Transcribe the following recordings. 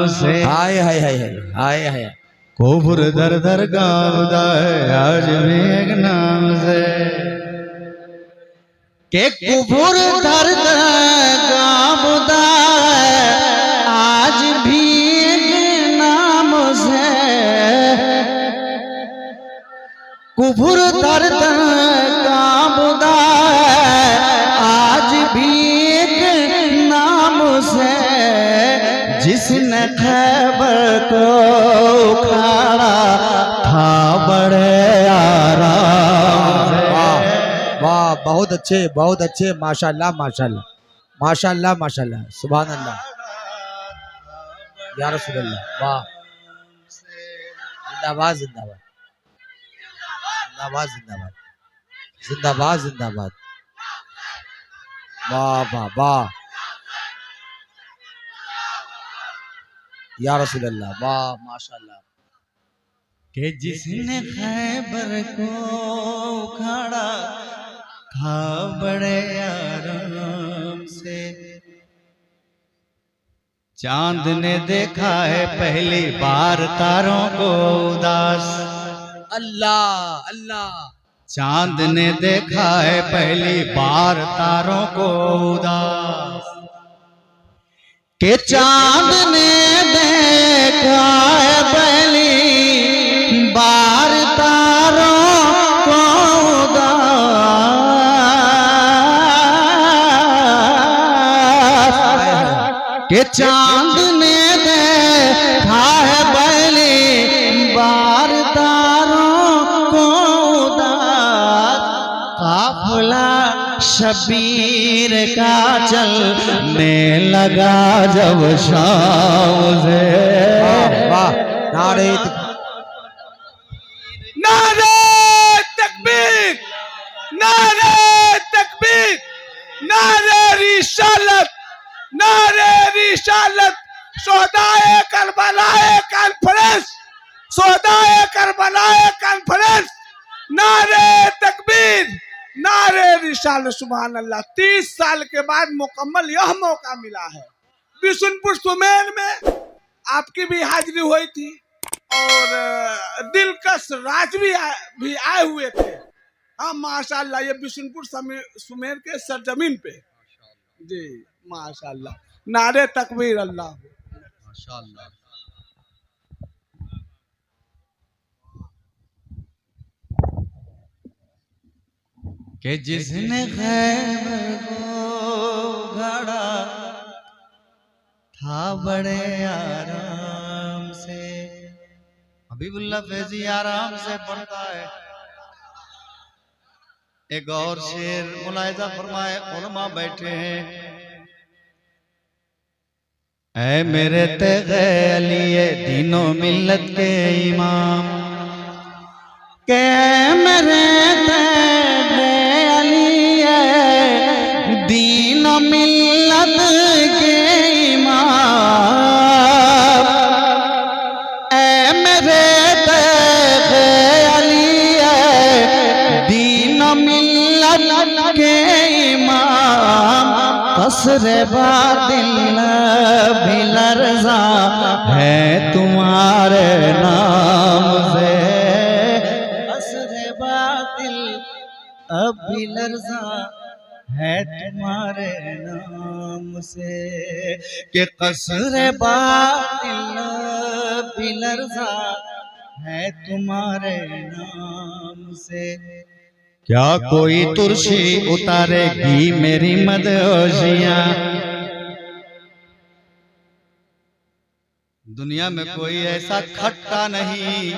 से। हाय हाय हाय हाय हाय। कुफर दर दर गाँवदा है आज भी एक नाम से। के कुफर दर दर गाँवदा है आज भी एक नाम से। कुफर दर दर गाँवदा है आज भी एक नाम से। जिसने खैबर को उखाड़ा था बड़े आराम से। वाह, बहुत अच्छे, माशाल्लाह माशाल्लाह माशाल्लाह माशाल्लाह, सुभान अल्लाह, या रसूल अल्लाह। वाह, जिंदाबाद जिंदाबाद जिंदाबाद जिंदाबाद जिंदाबाद जिंदाबाद। वाह वाह वाह, या रसूल अल्लाह, वाह माशाल्लाह। कि जिसने खैबर को उखाड़ा था बड़े आराम से। चांद ने देखा है पहली बार तारों को उदास। अल्लाह अल्लाह। चांद ने देखा है पहली बार तारों को उदास। के चांद ने देखा है पहली बार तारों को उदास। के चांद ने देखा है पहली बार तारों को उदास। काफिला शबीर का चलने लगा जब शाम से। वाह, नारे तकबीर, नारे तकबीर, नारे रिसालत, नारे रिसालत। सोहदाए करबलाए कॉन्फ्रेंस, सोहदाए करबलाए कॉन्फ्रेंस। नारे तकबीर, नारे रिसालत। सुभान अल्लाह। 30 साल के बाद मुकम्मल यह मौका मिला है। बिशुनपुर सुमेर में आपकी भी हाजिरी हुई थी और दिलकश राज भी आए हुए थे। हाँ माशाल्लाह, ये बिशुनपुर सुमेर के सरजमीन पे जी, माशाल्लाह। नारे तकबीर, अल्लाह माशाल्लाह। कि जिसने खैबर को घड़ा था बड़े आराम से। हबीबुल्लाह फैजी आराम से पढ़ता है। एक और शेर मुलाहिजा फरमाए, उलमा बैठे हैं। ऐ मेरे तेगे अली दीनो मिल्लत के इमाम। के मेरे दीन मिल्लत के इमाम। ऐ मेरे तेगे अली दीन मिल्लत के इमाम। कसरे बातिल भी लर्ज़ा है तुम्हारे नाम से। कसरे बातिल अब भी लर्ज़ा है तुम्हारे नाम से। कि कसरे बातिल भी लर्ज़ा है तुम्हारे नाम से। क्या कोई तुलसी उतारेगी मेरी मदहोशियां। दुनिया में कोई ऐसा खट्टा नहीं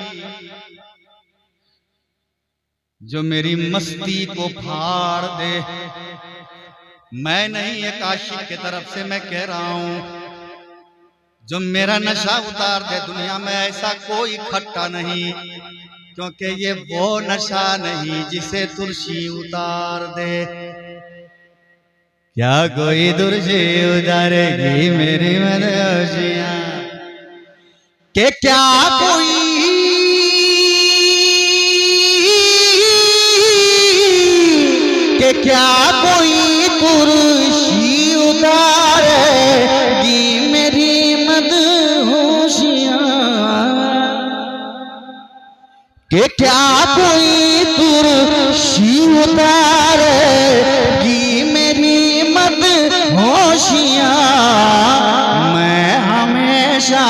जो मेरी मस्ती को फाड़ दे। मैं नहीं, एक आशिक की तरफ से मैं कह रहा हूं, जो मेरा नशा उतार दे। दुनिया में ऐसा कोई खट्टा नहीं, क्योंकि ये वो नशा नहीं जिसे तुलसी उतार दे। क्या कोई तुलसी उतारेगी मेरी मदहोशियां। कि क्या कोई क्या कोई कुर्सी उतारेगी मेरी मदहोशियां। कि क्या कोई तुरशी उतारेगी मेरी मत होशियां। मैं हमेशा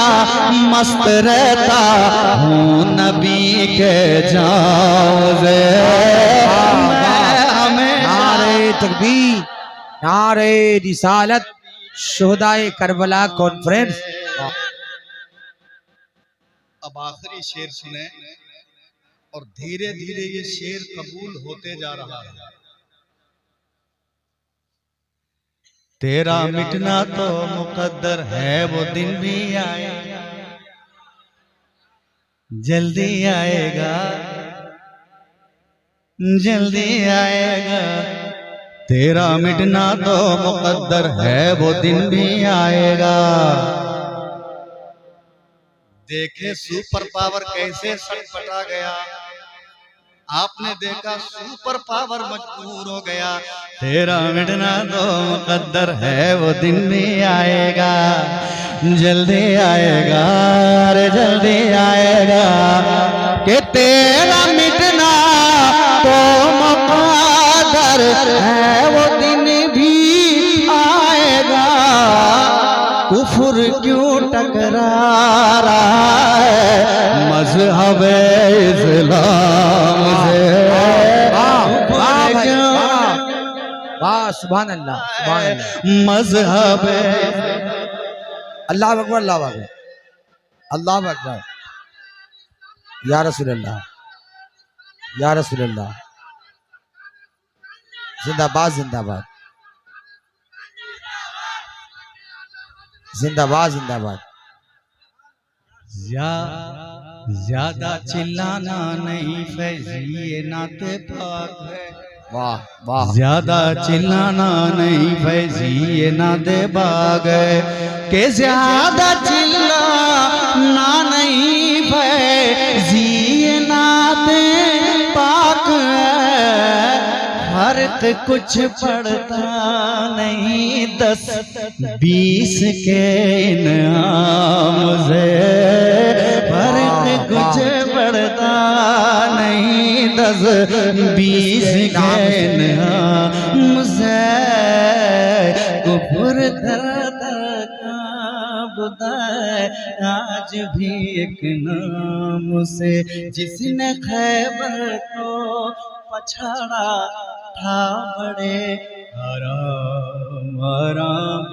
मस्त रहता हूँ नबी के जाम से। नारे तकबीर, नारे रिसालत, शोहदाए करबला कॉन्फ्रेंस। अब आखिरी शेर सुने और धीरे धीरे ये शेर कबूल होते जा रहा है। तेरा मिटना तो मुकद्दर है, वो दिन भी आएगा, जल्दी आएगा, जल्दी आएगा। तेरा मिटना तो मुकद्दर है, वो दिन भी आएगा। देखे सुपर पावर कैसे सटपटा गया, आपने देखा सुपर पावर मजबूर हो गया। तेरा मिटना तो मुकद्दर है, वो दिन भी आएगा, जल्दी आएगा, अरे जल्दी आएगा। कि तेरा मिटना तो मुकद्दर है, वो दिन भी आएगा। कुफर क्यों टकरा रहा है मज़हब इस्लाम से। वाह सुभान अल्लाह, सुभान अल्लाह। मज़हब अल्लाह अकबर, अल्लाह अकबर, अल्लाह अकबर। या रसूल अल्लाह, या रसूल अल्लाह। जिंदाबाद, जिंदाबाद, जिंदाबाद, जिंदाबाद। ज्यादा चिल्लाना नहीं फैज़ी, ये नाते पाक है। वाह वाह। ज्यादा चिल्लाना नहीं फैज़ी, ये नाते पाक है। कि ज्यादा चिल्लाना नहीं फैज़ी, ये नाते पाक है। फर्क कुछ पड़ता नहीं 10-20 के इनाम से। फर्क कुछ पड़ता नहीं 10-20 के इनाम से। कुफर आज भी एक नाम से। जिसने खैबर को पछाड़ा था बड़े आराम आराम